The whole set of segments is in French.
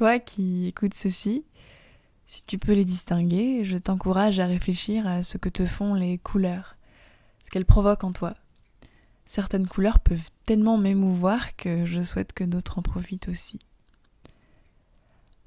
Toi qui écoutes ceci, si tu peux les distinguer, je t'encourage à réfléchir à ce que te font les couleurs, ce qu'elles provoquent en toi. Certaines couleurs peuvent tellement m'émouvoir que je souhaite que d'autres en profitent aussi.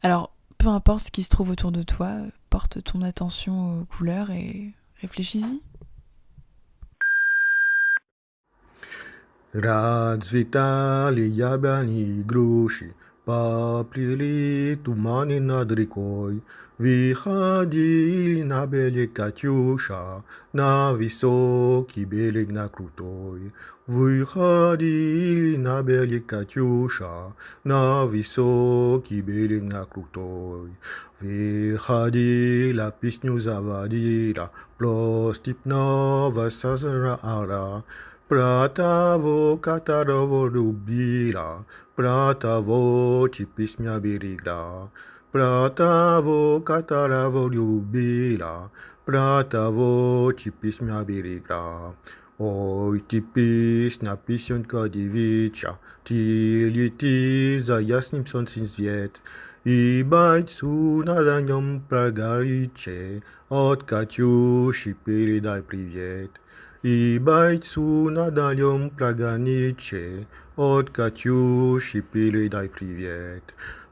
Alors, peu importe ce qui se trouve autour de toi, porte ton attention aux couleurs et réfléchis-y. Razvitali yablani gruši, paplili tumani nad rikoj, vychadili na bělé Kaťuša, na vysoký bělek na krutoj. Vychadili na bělé Kaťuša, na vysoký bělek na krutoj. Vychadila písňu zavadila, prostipnova sazra ara, Pratavo Katarovo ljubila, pratavo či písňa birigra. Pratavo Katarovo ljubila, pratavo či písňa birigra. Oj, ty písňa, písňonka diviča, ty leti za jasným slncem svět. I bajcu na daňom pragariče, od Kaťuši передай привет. И бойцу на дальнем проганиче от Катюши передай привет.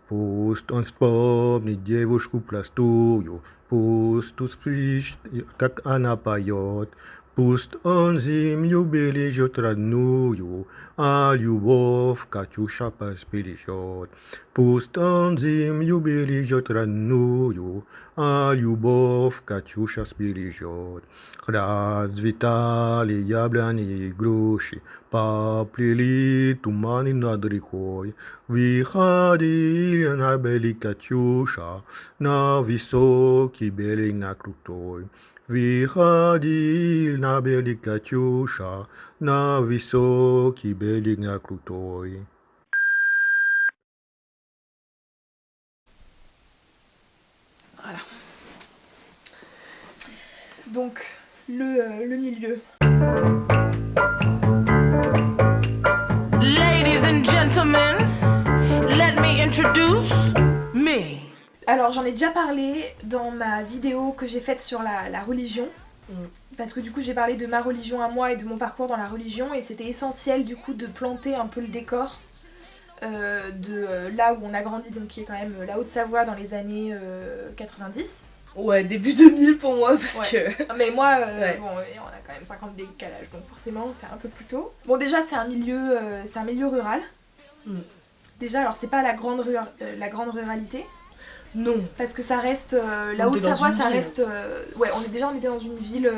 Пусть он вспомнит девушку простую, пусть услышит, как она поет. Пусть он землю бережет родную, а любовь Катюша побережет. Пусть он землю бережет родную, а любовь Катюша сбережет. Расцветали яблони и груши, поплыли туманы над рекой. Выходили на берег Катюша, на высокий берег на крутой. Выходили на берег Катюша, на высокий берег на крутой. Voilà. Donc, le milieu. Ladies and gentlemen, let me introduce me. Alors, j'en ai déjà parlé dans ma vidéo que j'ai faite sur la religion. Parce que du coup, j'ai parlé de ma religion à moi et de mon parcours dans la religion. Et c'était essentiel du coup de planter un peu le décor de là où on a grandi, donc qui est quand même la Haute-Savoie dans les années 90. Ouais, début 2000 pour moi, parce que... Mais moi, bon, on a quand même 50 décalages, donc forcément, c'est un peu plus tôt. Bon, déjà, c'est un milieu rural. Déjà, alors, c'est pas la grande ruralité. Non. Parce que ça reste... la Haute-Savoie, ça reste... ouais, on était dans une ville,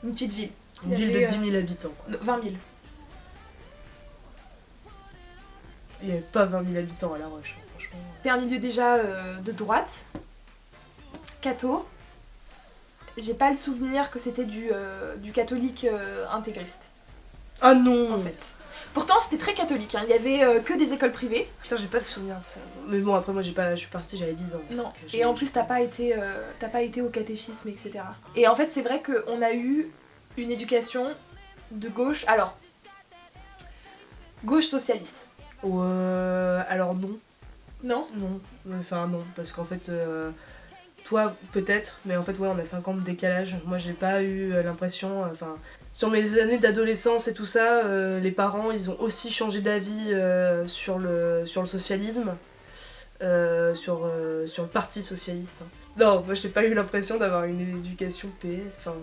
une petite ville. Une ville de 10 000 habitants, quoi. 20 000. Il n'y avait pas 20 000 habitants à La Roche, franchement. C'est un milieu déjà de droite, catho. J'ai pas le souvenir que c'était du catholique intégriste. Ah non. En fait. Pourtant c'était très catholique, hein. Il y avait que des écoles privées. Putain, j'ai pas le souvenir de ça. Mais bon, après moi je suis partie, j'avais 10 ans. Non, et en plus t'as pas été au catéchisme, etc. Et en fait c'est vrai qu'on a eu une éducation de gauche, alors, gauche socialiste. Alors non. Non ? Non. Enfin non, parce qu'en fait... toi peut-être, mais en fait ouais on a 5 ans de décalage. Moi j'ai pas eu l'impression, enfin sur mes années d'adolescence et tout ça, les parents ils ont aussi changé d'avis sur le socialisme, sur le parti socialiste. Hein. Non, moi j'ai pas eu l'impression d'avoir une éducation PS, enfin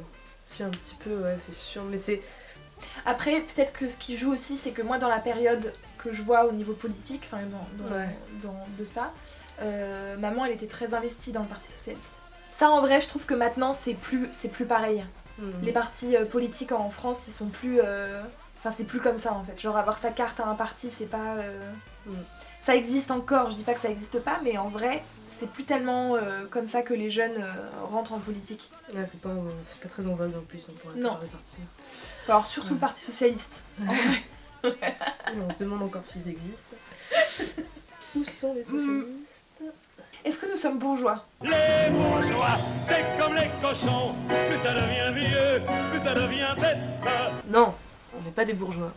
si un petit peu ouais c'est sûr, mais c'est... Après peut-être que ce qui joue aussi c'est que moi dans la période que je vois au niveau politique, enfin de ça, maman elle était très investie dans le parti socialiste. Ça en vrai je trouve que maintenant c'est plus pareil. Les partis politiques en France ils sont plus... Enfin c'est plus comme ça en fait. Genre avoir sa carte à un parti c'est pas... Ça existe encore, je dis pas que ça existe pas, mais en vrai c'est plus tellement comme ça que les jeunes rentrent en politique. Ouais, c'est pas très en vogue en plus hein, pour non. Les partis. Alors surtout le parti socialiste. En vrai. On se demande encore s'ils existent. Où sont les socialistes? Est-ce que nous sommes bourgeois? Les bourgeois, c'est comme les cochons, plus ça devient vieux, plus ça devient bête. Non, on n'est pas des bourgeois.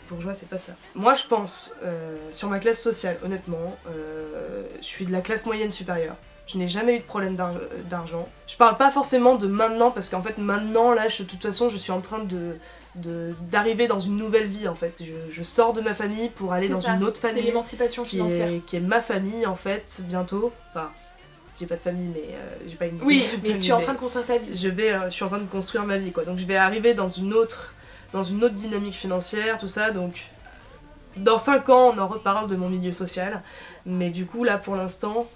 bourgeois, c'est pas ça. Moi, je pense, sur ma classe sociale, honnêtement, je suis de la classe moyenne supérieure. Je n'ai jamais eu de problème d'argent. Je parle pas forcément de maintenant, parce qu'en fait, maintenant, là, de toute façon, je suis en train d'arriver dans une nouvelle vie, en fait. Je sors de ma famille pour aller dans une autre C'est famille. l'émancipation financière. Qui est ma famille, en fait, bientôt. Enfin, j'ai pas de famille, mais j'ai pas une... Oui, mais famille, tu es en train de construire ta vie. je suis en train de construire ma vie, quoi. Donc je vais arriver dans une autre dynamique financière, tout ça, donc... Dans 5 ans, on en reparle de mon milieu social. Mais du coup, là, pour l'instant...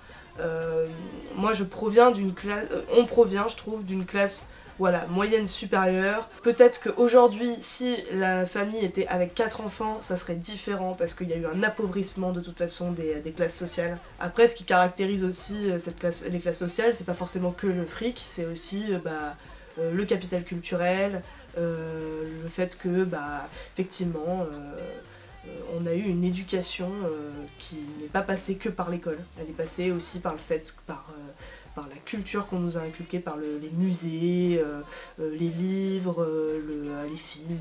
moi je proviens d'une classe, on provient je trouve d'une classe voilà, moyenne supérieure. Peut-être qu'aujourd'hui si la famille était avec 4 enfants ça serait différent parce qu'il y a eu un appauvrissement de toute façon des classes sociales. Après ce qui caractérise aussi les classes sociales c'est pas forcément que le fric, c'est aussi le capital culturel, le fait que effectivement on a eu une éducation qui n'est pas passée que par l'école. Elle est passée aussi par le fait, par la culture qu'on nous a inculquée, par les musées, les livres, les films.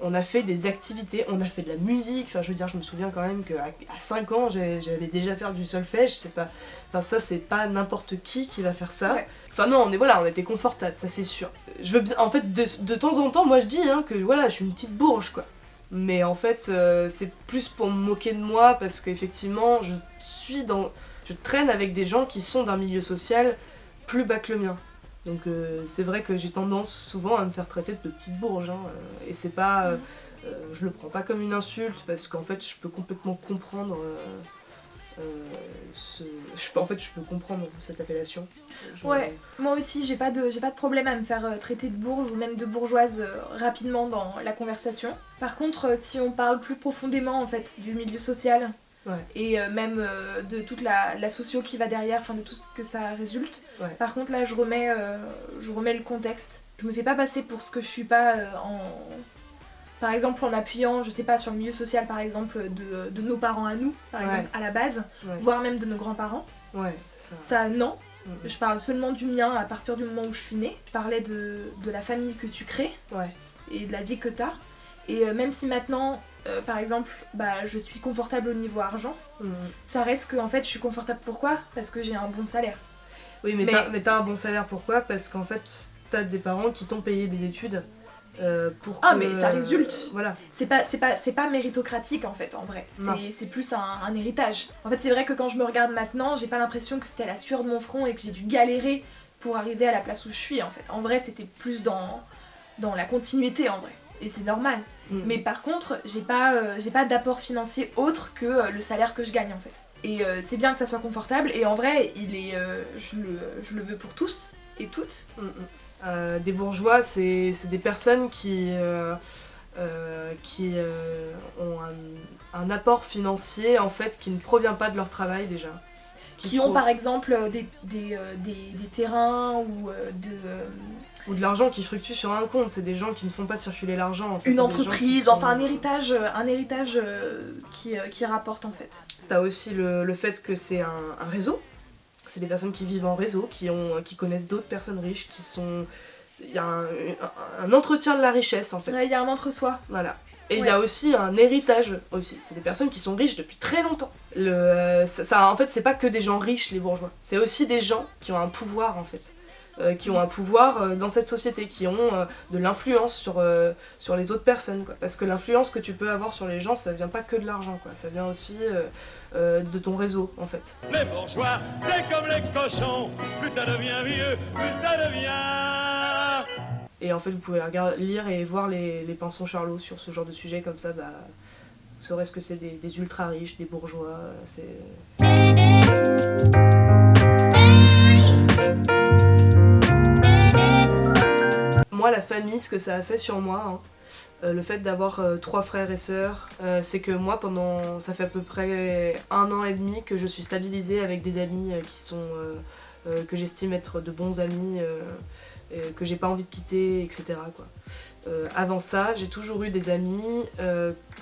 On a fait des activités, on a fait de la musique. Enfin, je veux dire, je me souviens quand même qu'à 5 ans, j'allais déjà faire du solfège. Ça, c'est pas n'importe qui va faire ça. Ouais. Enfin non, on était confortable, ça c'est sûr. Je veux bien, en fait, de temps en temps, moi je dis que voilà, je suis une petite bourge, quoi. Mais en fait, c'est plus pour me moquer de moi parce qu'effectivement, je traîne avec des gens qui sont d'un milieu social plus bas que le mien. Donc c'est vrai que j'ai tendance souvent à me faire traiter de petite bourge. Et c'est pas... je le prends pas comme une insulte parce qu'en fait, je peux complètement comprendre... je peux comprendre cette appellation. Ouais, moi aussi j'ai pas de problème à me faire traiter de bourge ou même de bourgeoise rapidement dans la conversation. Par contre, si on parle plus profondément en fait du milieu social et même de toute la socio qui va derrière, enfin de tout ce que ça résulte, par contre là je remets le contexte. Je me fais pas passer pour ce que je suis pas par exemple en appuyant, je sais pas, sur le milieu social par exemple de nos parents à nous, par exemple à la base, voire même de nos grands-parents. Ouais, c'est ça. Ça, non. Je parle seulement du mien à partir du moment où je suis née. Je parlais de la famille que tu crées et de la vie que t'as. Et même si maintenant, par exemple, je suis confortable au niveau argent, ça reste que en fait je suis confortable. Pourquoi ? Parce que j'ai un bon salaire. Oui, mais t'as un bon salaire, pourquoi ? Parce qu'en fait, t'as des parents qui t'ont payé des études. Mais ça résulte. Voilà. C'est pas méritocratique en fait, en vrai. C'est plus un héritage. En fait, c'est vrai que quand je me regarde maintenant, j'ai pas l'impression que c'était à la sueur de mon front et que j'ai dû galérer pour arriver à la place où je suis en fait. En vrai, c'était plus dans la continuité en vrai. Et c'est normal. Mais par contre, j'ai pas d'apport financier autre que le salaire que je gagne en fait. Et c'est bien que ça soit confortable. Et en vrai, je le veux pour tous et toutes. Des bourgeois, c'est des personnes qui ont un apport financier en fait qui ne provient pas de leur travail déjà. Qui ont par exemple des terrains ou de l'argent qui fluctue sur un compte. C'est des gens qui ne font pas circuler l'argent en fait. Une entreprise, enfin un héritage qui rapporte en fait. T'as aussi le fait que c'est un réseau. C'est des personnes qui vivent en réseau, qui connaissent d'autres personnes riches, il y a un entretien de la richesse en fait. Ouais, il y a un entre-soi. Voilà. Et il y a aussi un héritage aussi. C'est des personnes qui sont riches depuis très longtemps. En fait, c'est pas que des gens riches les bourgeois. C'est aussi des gens qui ont un pouvoir en fait. Qui ont un pouvoir dans cette société, qui ont de l'influence sur les autres personnes, quoi. Parce que l'influence que tu peux avoir sur les gens, ça vient pas que de l'argent, quoi. Ça vient aussi de ton réseau, en fait. Les bourgeois, c'est comme les cochons, plus ça devient vieux, plus ça devient... Et en fait, vous pouvez lire et voir les Pinsons Charlot sur ce genre de sujet, comme ça, vous saurez ce que c'est des ultra riches, des bourgeois, Moi, la famille, ce que ça a fait sur moi, le fait d'avoir 3 frères et sœurs, c'est que moi, ça fait à peu près 1 an et demi que je suis stabilisée avec des amis qui sont que j'estime être de bons amis, que j'ai pas envie de quitter, etc. quoi. Avant ça, j'ai toujours eu des amis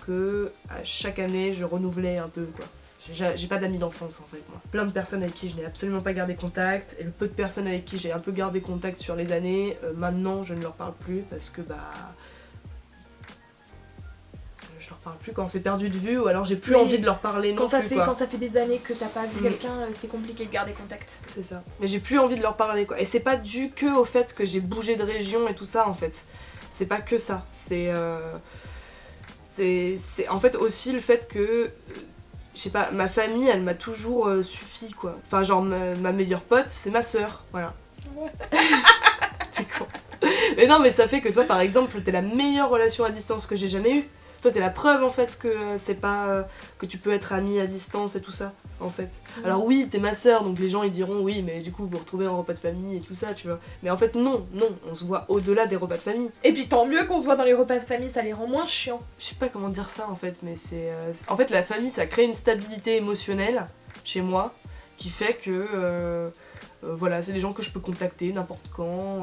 que à chaque année je renouvelais un peu, quoi. J'ai pas d'amis d'enfance en fait, moi. Plein de personnes avec qui je n'ai absolument pas gardé contact, et le peu de personnes avec qui j'ai un peu gardé contact sur les années, maintenant je ne leur parle plus parce que je leur parle plus quand c'est perdu de vue, ou alors j'ai plus Oui. envie de leur parler non plus, quoi. Quand ça fait des années que t'as pas vu Mm. quelqu'un, c'est compliqué de garder contact. C'est ça. Mais j'ai plus envie de leur parler, quoi. Et c'est pas dû que au fait que j'ai bougé de région et tout ça, en fait. C'est pas que ça. C'est en fait aussi le fait que, je sais pas, ma famille, elle m'a toujours suffi, quoi. Enfin, genre, ma meilleure pote, c'est ma sœur, voilà. C'est con. Mais non, mais ça fait que toi, par exemple, t'es la meilleure relation à distance que j'ai jamais eue. Toi, t'es la preuve, en fait, que c'est pas... que tu peux être amie à distance et tout ça, en fait. Alors oui, t'es ma sœur, donc les gens, ils diront, oui, mais du coup, vous vous retrouvez en repas de famille et tout ça, tu vois. Mais en fait, non, on se voit au-delà des repas de famille. Et puis tant mieux qu'on se voit dans les repas de famille, ça les rend moins chiants. Je sais pas comment dire ça, en fait, mais en fait, la famille, ça crée une stabilité émotionnelle, chez moi, qui fait que... voilà, c'est des gens que je peux contacter n'importe quand...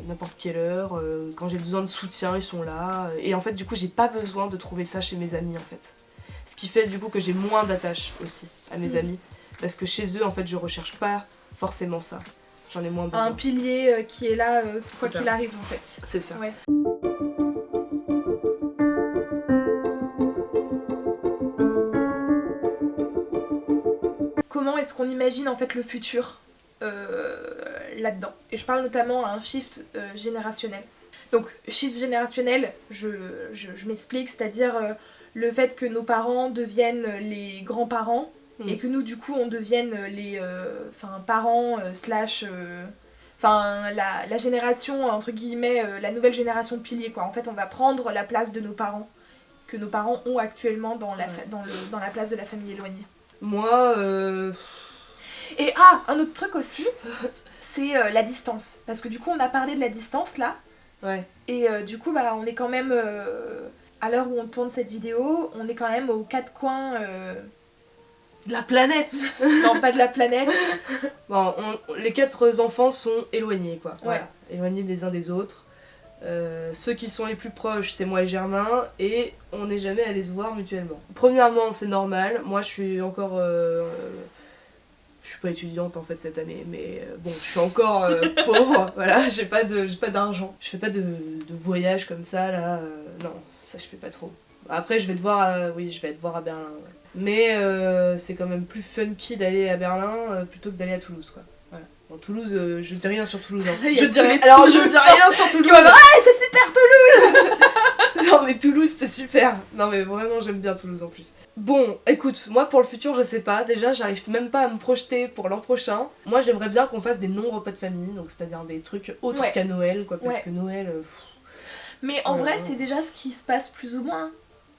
n'importe quelle heure, quand j'ai besoin de soutien, ils sont là. Et en fait, du coup, j'ai pas besoin de trouver ça chez mes amis, en fait. Ce qui fait, du coup, que j'ai moins d'attache aussi à mes amis. Parce que chez eux, en fait, je recherche pas forcément ça. J'en ai moins besoin. Un pilier qui est là, quoi C'est ça. qu'il arrive, en fait. C'est ça. Ouais. Comment est-ce qu'on imagine, en fait, le futur là-dedans? Et je parle notamment à un shift générationnel. Donc, shift générationnel, je m'explique, c'est-à-dire le fait que nos parents deviennent les grands-parents et que nous, du coup, on devienne les parents slash... la génération, entre guillemets, la nouvelle génération pilier, quoi. En fait, on va prendre la place de nos parents, que nos parents ont actuellement dans la place de la famille éloignée. Moi, Et un autre truc aussi, c'est la distance. Parce que du coup, on a parlé de la distance, là. ouais. Et du coup, bah, on est quand même, à l'heure où on tourne cette vidéo, on est quand même aux quatre coins... De la planète. non, pas de la planète. Bon, les 4 enfants sont éloignés, quoi. Ouais. Voilà. Éloignés des uns des autres. Ceux qui sont les plus proches, c'est moi et Germain, et on n'est jamais allés se voir mutuellement. Premièrement, c'est normal. Moi, je suis encore... je suis pas étudiante en fait cette année, mais bon, je suis encore pauvre, voilà, j'ai pas d'argent. Je fais pas de voyage comme ça, là, non, ça je fais pas trop. Après, je vais te voir à Berlin, ouais. Mais c'est quand même plus funky d'aller à Berlin plutôt que d'aller à Toulouse, quoi. Voilà. Bon, Toulouse, je dis rien sur Toulouse, hein. Il y a Je tous dis les rien sur Toulouse. C'est super Toulouse. Non mais Toulouse c'est super. Non mais vraiment j'aime bien Toulouse en plus. Bon écoute, moi pour le futur je sais pas, déjà j'arrive même pas à me projeter pour l'an prochain. Moi j'aimerais bien qu'on fasse des non-repas de famille, donc c'est-à-dire des trucs autres Ouais. qu'à Noël quoi, parce Ouais. que Noël... Mais en Ouais, vrai, ouais. c'est déjà ce qui se passe plus ou moins.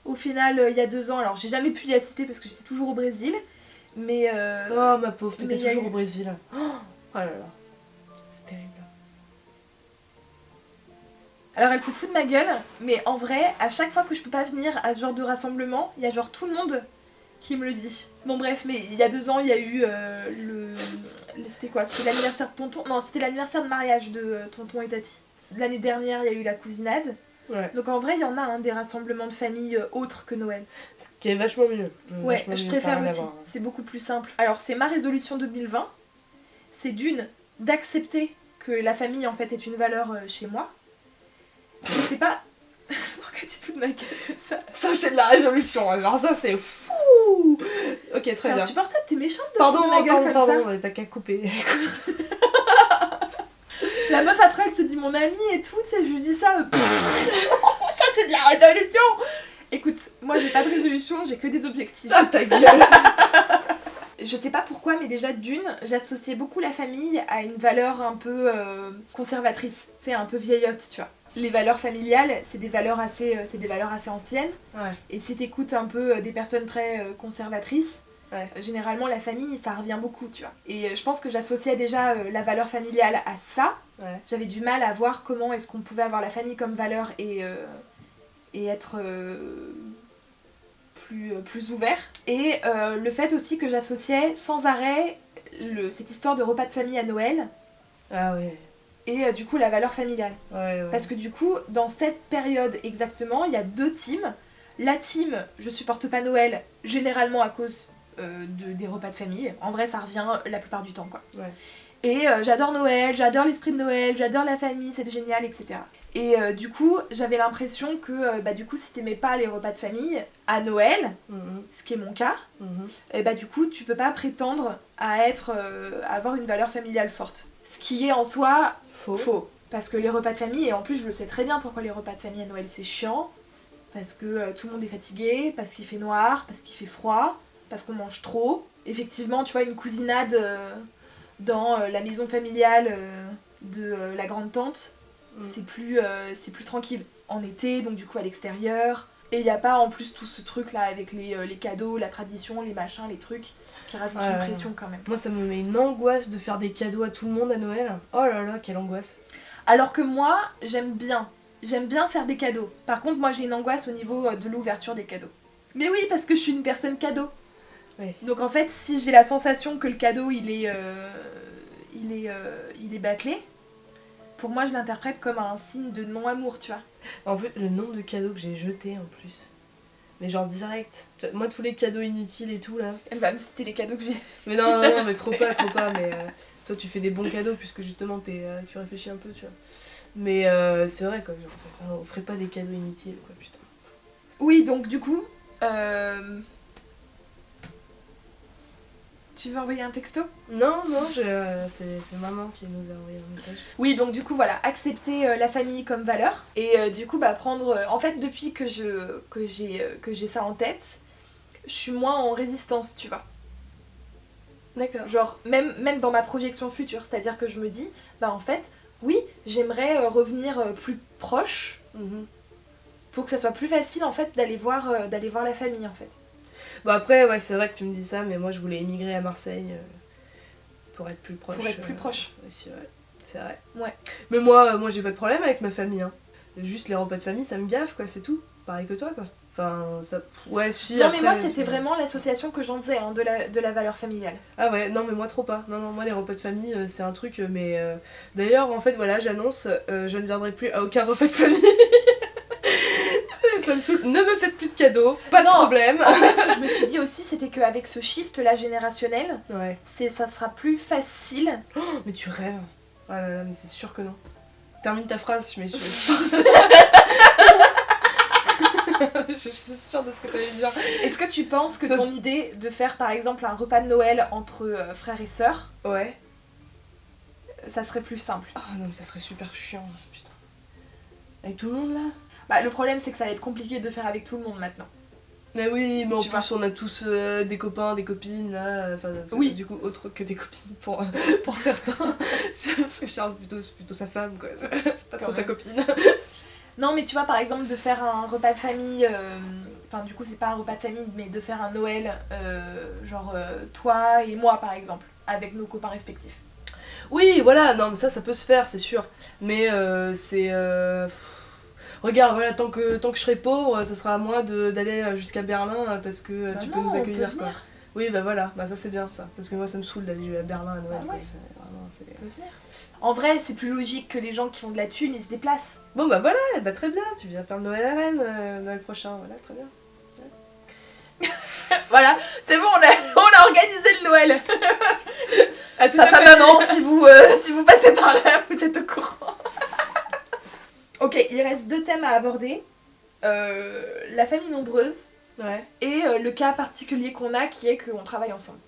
Au final, il y a 2 ans, alors j'ai jamais pu y assister parce que j'étais toujours au Brésil, mais... Oh ma pauvre, mais t'étais y a toujours eu- au Brésil. Oh là là, c'est terrible. Alors elle se fout de ma gueule, mais en vrai, à chaque fois que je peux pas venir à ce genre de rassemblement, il y a genre tout le monde qui me le dit. Bon bref, mais il y a 2 ans, il y a eu c'était quoi? C'était l'anniversaire de tonton? Non, c'était l'anniversaire de mariage de tonton et tati. L'année dernière, il y a eu la cousinade. Ouais. Donc en vrai, il y en a des rassemblements de famille autres que Noël. Ce qui est vachement mieux. Ouais, Vachement je mieux, ça préfère a rien à aussi. voir. C'est beaucoup plus simple. Alors, c'est ma résolution 2020. C'est d'accepter que la famille, en fait, est une valeur chez moi. Je sais pas... Pourquoi tu te fous de ma gueule comme ça? Ça c'est de la résolution, alors ça c'est fou. Ok très C'est bien. insupportable, t'es méchante de te Pardon, foutre de ma gueule comme ça. t'as qu'à couper. La meuf, après, elle se dit mon amie et tout, tu sais, je lui dis ça. Ça, c'est de la résolution. Écoute, moi, j'ai pas de résolution, j'ai que des objectifs. Ah ta gueule. Je sais pas pourquoi, mais déjà j'associais beaucoup la famille à une valeur un peu conservatrice, tu sais, un peu vieillotte, tu vois. Les valeurs familiales, c'est des valeurs assez anciennes. Ouais. Et si t'écoutes un peu des personnes très conservatrices, Ouais. généralement la famille, ça revient beaucoup, tu vois. Et je pense que j'associais déjà la valeur familiale à ça. Ouais. J'avais du mal à voir comment est-ce qu'on pouvait avoir la famille comme valeur et être plus ouvert. Et le fait aussi que j'associais sans arrêt cette histoire de repas de famille à Noël Ah ouais. et du coup la valeur familiale. Ouais. Parce que du coup, dans cette période exactement, il y a 2 teams. La team, je supporte pas Noël, généralement à cause des repas de famille. En vrai, ça revient la plupart du temps, quoi. Ouais. Et j'adore Noël, j'adore l'esprit de Noël, j'adore la famille, c'est génial, etc. Et du coup, j'avais l'impression que du coup, si t'aimais pas les repas de famille, à Noël, ce qui est mon cas, et du coup, tu peux pas prétendre à avoir une valeur familiale forte. Ce qui est en soi faux. Parce que les repas de famille, et en plus je le sais très bien pourquoi les repas de famille à Noël c'est chiant, parce que tout le monde est fatigué, parce qu'il fait noir, parce qu'il fait froid, parce qu'on mange trop. Effectivement, tu vois, une cousinade dans la maison familiale de la grande-tante, c'est plus tranquille. En été, donc du coup à l'extérieur. Et il n'y a pas en plus tout ce truc là avec les cadeaux, la tradition, les machins, les trucs qui rajoutent une pression quand même. Moi ça me met une angoisse de faire des cadeaux à tout le monde à Noël. Oh là là, quelle angoisse. Alors que moi, j'aime bien faire des cadeaux. Par contre, moi j'ai une angoisse au niveau de l'ouverture des cadeaux. Mais oui, parce que je suis une personne cadeau. Oui. Donc en fait, si j'ai la sensation que le cadeau il est bâclé, pour moi je l'interprète comme un signe de non-amour, tu vois. En fait, le nombre de cadeaux que j'ai jetés en plus. Mais genre direct. Moi, tous les cadeaux inutiles et tout là. Elle va me citer les cadeaux que j'ai. Mais non, mais trop pas. Mais toi, tu fais des bons cadeaux puisque justement, tu réfléchis un peu, tu vois. Mais c'est vrai quoi. Genre, on ferait pas des cadeaux inutiles quoi, putain. Oui, donc du coup. Tu veux envoyer un texto ? Non, c'est maman qui nous a envoyé un message. Oui, donc du coup, voilà, accepter la famille comme valeur. Et du coup, prendre... en fait, depuis que j'ai ça en tête, je suis moins en résistance, tu vois. D'accord. Genre, même dans ma projection future, c'est-à-dire que je me dis, en fait, oui, j'aimerais revenir plus proche pour que ça soit plus facile, en fait, d'aller voir la famille, en fait. Bon après, ouais, c'est vrai que tu me dis ça, mais moi je voulais émigrer à Marseille pour être plus proche. Pour être plus proche. Ouais, c'est vrai. Ouais. Mais moi j'ai pas de problème avec ma famille, hein. Juste les repas de famille, ça me gaffe, quoi, c'est tout. Pareil que toi, quoi. Enfin, ça... Ouais, si, non, après, mais moi, c'était vraiment l'association que j'en faisais, hein, de la valeur familiale. Ah ouais, non, mais moi, trop pas. Non, moi, les repas de famille, c'est un truc, mais... D'ailleurs, en fait, voilà, j'annonce, je ne viendrai plus à aucun repas de famille. Ça me saoule. Ne me faites plus de cadeaux, pas de problème. En fait, ce que je me suis dit aussi, c'était qu'avec ce shift-là générationnel, ouais. Ça sera plus facile. Oh, mais tu rêves. Oh là là, mais c'est sûr que non. Termine ta phrase, je suis sûre de ce que t'allais dire. Est-ce que tu penses que ton idée de faire par exemple un repas de Noël entre frères et sœurs, ouais, ça serait plus simple? Ah non, mais ça serait super chiant, putain. Avec tout le monde là? Le problème c'est que ça va être compliqué de faire avec tout le monde maintenant. Mais oui, mais en tu plus on a tous des copains, des copines là, enfin oui. Du coup autre que des copines pour certains. C'est parce que Charles c'est plutôt sa femme quoi, c'est pas trop sa copine. Non mais tu vois par exemple de faire un repas de famille, enfin du coup c'est pas un repas de famille mais de faire un Noël genre toi et moi par exemple, avec nos copains respectifs. Oui voilà, non mais ça peut se faire c'est sûr, mais c'est... Regarde, voilà, tant que je serai pauvre, ça sera à moi d'aller jusqu'à Berlin parce que tu peux nous accueillir quoi. Oui, voilà, ça c'est bien ça. Parce que moi ça me saoule d'aller à Berlin à Noël. Ouais. C'est... En vrai, c'est plus logique que les gens qui ont de la thune, ils se déplacent. Bon voilà, très bien, tu viens faire le Noël à Rennes Noël prochain, voilà, très bien. Ouais. Voilà, c'est bon, on a organisé le Noël. À tout Papa, maman, si vous passez par là, vous êtes au courant. Ok, il reste 2 thèmes à aborder. La famille nombreuse ouais. et le cas particulier qu'on a qui est qu'on travaille ensemble.